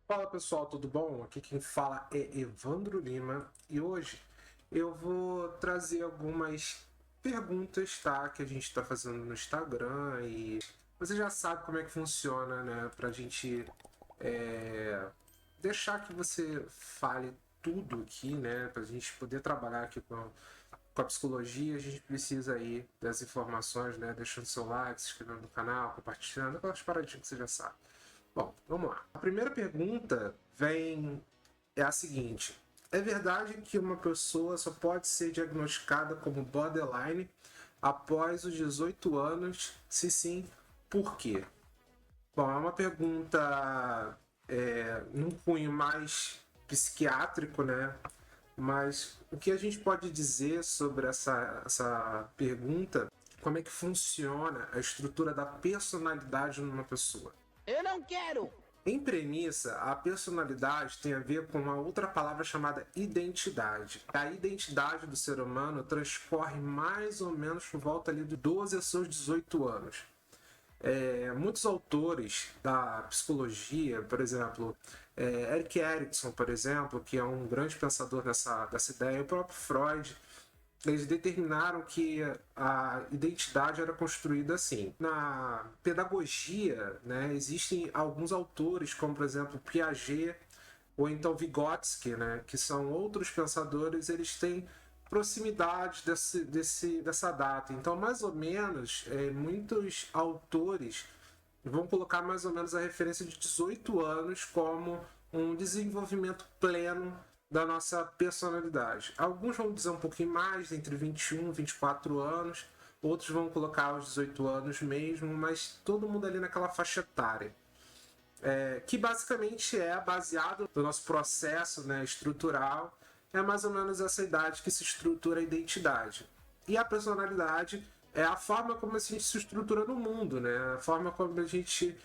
Fala pessoal, tudo bom? Aqui quem fala é Evandro Lima e hoje eu vou trazer algumas perguntas, tá? Que a gente está fazendo no Instagram e você já sabe como é que funciona, né? Pra gente deixar que você fale tudo aqui, né? Pra gente poder trabalhar aqui com a psicologia, a gente precisa aí das informações, né? Deixando seu like, se inscrevendo no canal, compartilhando, aquelas paradinhas que você já sabe. Bom, vamos lá. A primeira pergunta é a seguinte: é verdade que uma pessoa só pode ser diagnosticada como borderline após os 18 anos? Se sim, por quê? Bom, é uma pergunta num cunho mais psiquiátrico, né? Mas o que a gente pode dizer sobre essa pergunta? Como é que funciona a estrutura da personalidade numa pessoa? Eu não quero! Em premissa, a personalidade tem a ver com uma outra palavra chamada identidade. A identidade do ser humano transcorre mais ou menos por volta ali de 12 a seus 18 anos. Muitos autores da psicologia, por exemplo, Erik Erikson, por exemplo, que é um grande pensador dessa ideia, o próprio Freud, eles determinaram que a identidade era construída assim. Na pedagogia, né, existem alguns autores, como por exemplo Piaget ou então Vygotsky, né, que são outros pensadores, eles têm proximidade dessa data. Então, mais ou menos, muitos autores vão colocar mais ou menos a referência de 18 anos como um desenvolvimento pleno da nossa personalidade. Alguns vão dizer um pouquinho mais, entre 21 e 24 anos, outros vão colocar os 18 anos mesmo, mas todo mundo ali naquela faixa etária. Que basicamente é baseado no nosso processo, né, estrutural, é mais ou menos essa idade que se estrutura a identidade. E a personalidade é a forma como a gente se estrutura no mundo, né? A forma como a gente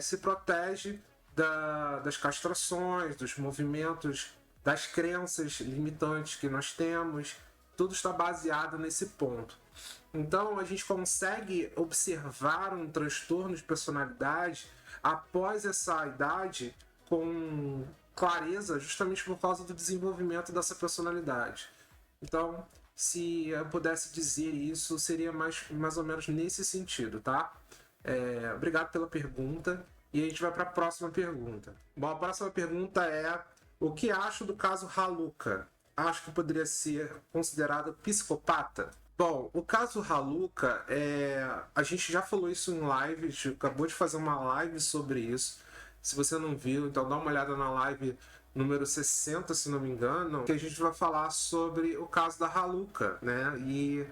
se protege das castrações, dos movimentos, das crenças limitantes que nós temos. Tudo está baseado nesse ponto. Então a gente consegue observar um transtorno de personalidade após essa idade com clareza, justamente por causa do desenvolvimento dessa personalidade. Então, se eu pudesse dizer isso, seria mais ou menos nesse sentido, tá? Obrigado pela pergunta. E a gente vai para a próxima pergunta. Bom, a próxima pergunta é: o que acho do caso Haluka? Acho que poderia ser considerado psicopata? Bom, o caso Haluka, a gente já falou isso em live, a gente acabou de fazer uma live sobre isso. Se você não viu, então dá uma olhada na live número 60, se não me engano, que a gente vai falar sobre o caso da Haluka, né? E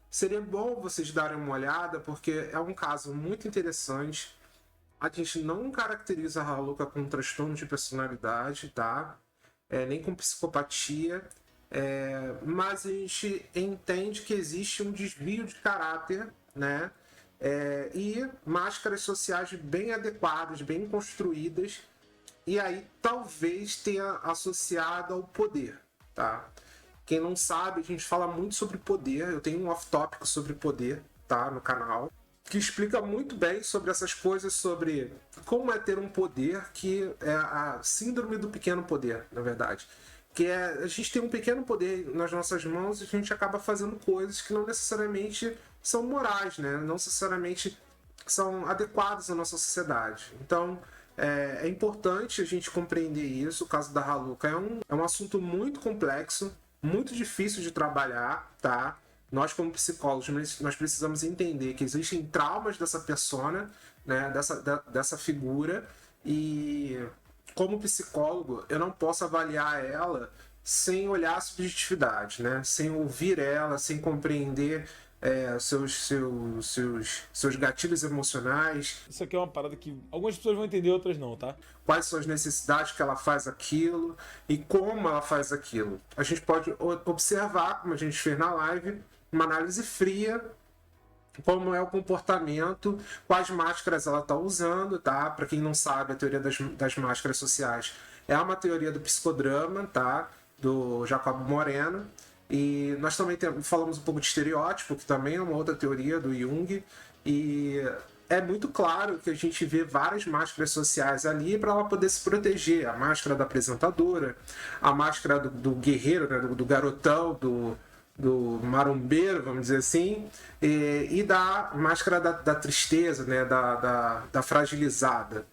seria bom vocês darem uma olhada, porque é um caso muito interessante. A gente não caracteriza a Haluka com transtorno de personalidade, tá? Nem com psicopatia, mas a gente entende que existe um desvio de caráter, né? E máscaras sociais bem adequadas, bem construídas, e aí talvez tenha associado ao poder, tá? Quem não sabe, a gente fala muito sobre poder, eu tenho um off-tópico sobre poder, tá, no canal, que explica muito bem sobre essas coisas, sobre como é ter um poder, que é a síndrome do pequeno poder, na verdade. Que é, a gente tem um pequeno poder nas nossas mãos e a gente acaba fazendo coisas que não necessariamente são morais, né? Não necessariamente são adequadas à nossa sociedade. Então, é importante a gente compreender isso. O caso da Haluka é um assunto muito complexo, muito difícil de trabalhar, tá? Nós, como psicólogos, nós precisamos entender que existem traumas dessa persona, né, dessa figura, e como psicólogo, eu não posso avaliar ela sem olhar a subjetividade, né, sem ouvir ela, sem compreender seus gatilhos emocionais. Isso aqui é uma parada que algumas pessoas vão entender, outras não, tá? Quais são as necessidades que ela faz aquilo e como ela faz aquilo. A gente pode observar, como a gente fez na live, uma análise fria, como é o comportamento, quais máscaras ela está usando, tá? Para quem não sabe, a teoria das máscaras sociais é uma teoria do psicodrama, tá? Do Jacob Moreno. E nós também falamos um pouco de estereótipo, que também é uma outra teoria do Jung. E é muito claro que a gente vê várias máscaras sociais ali para ela poder se proteger. A máscara da apresentadora, a máscara do guerreiro, né, do garotão, do marombeiro, vamos dizer assim, e da máscara da tristeza, né, da fragilizada.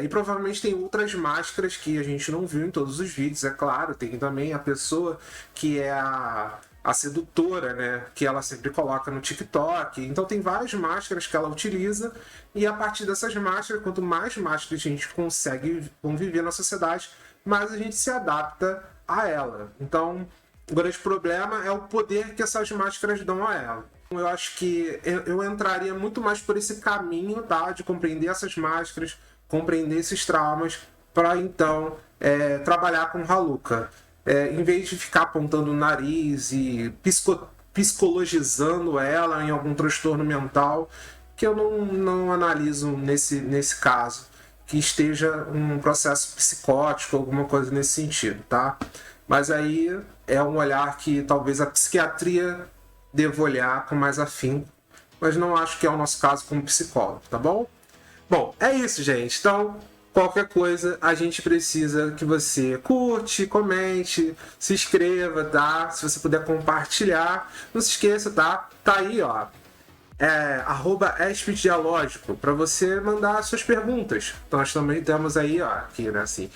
E provavelmente tem outras máscaras que a gente não viu em todos os vídeos, é claro. Tem também a pessoa que é a sedutora, né? Que ela sempre coloca no TikTok. Então tem várias máscaras que ela utiliza. E a partir dessas máscaras, quanto mais máscaras a gente consegue conviver na sociedade, mais a gente se adapta a ela. Então, o grande problema é o poder que essas máscaras dão a ela. Eu acho que eu entraria muito mais por esse caminho, tá? De compreender essas máscaras, compreender esses traumas, para então trabalhar com Haluka. Em vez de ficar apontando o nariz e psicologizando ela em algum transtorno mental, que eu não analiso nesse caso, que esteja um processo psicótico, alguma coisa nesse sentido, tá? Mas aí é um olhar que talvez a psiquiatria deva olhar com mais afinco, mas não acho que é o nosso caso como psicólogo, tá bom? Bom, é isso, gente. Então, qualquer coisa, a gente precisa que você curte, comente, se inscreva, tá? Se você puder compartilhar, não se esqueça, tá? Tá aí, ó. @espdialógico para você mandar suas perguntas. Então, nós também temos aí, ó, aqui, né, assim,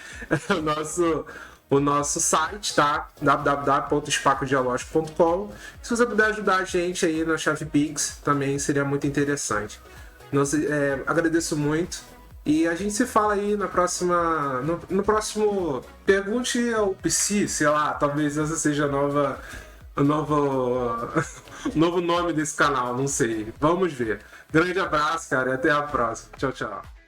o nosso site, tá? www.espacodialógico.com. Se você puder ajudar a gente aí na chave Pix, também seria muito interessante. Agradeço muito. E a gente se fala aí na próxima. No próximo. Pergunte ao Psi, sei lá, talvez essa seja o novo nome desse canal, não sei. Vamos ver. Grande abraço, cara, e até a próxima. Tchau, tchau.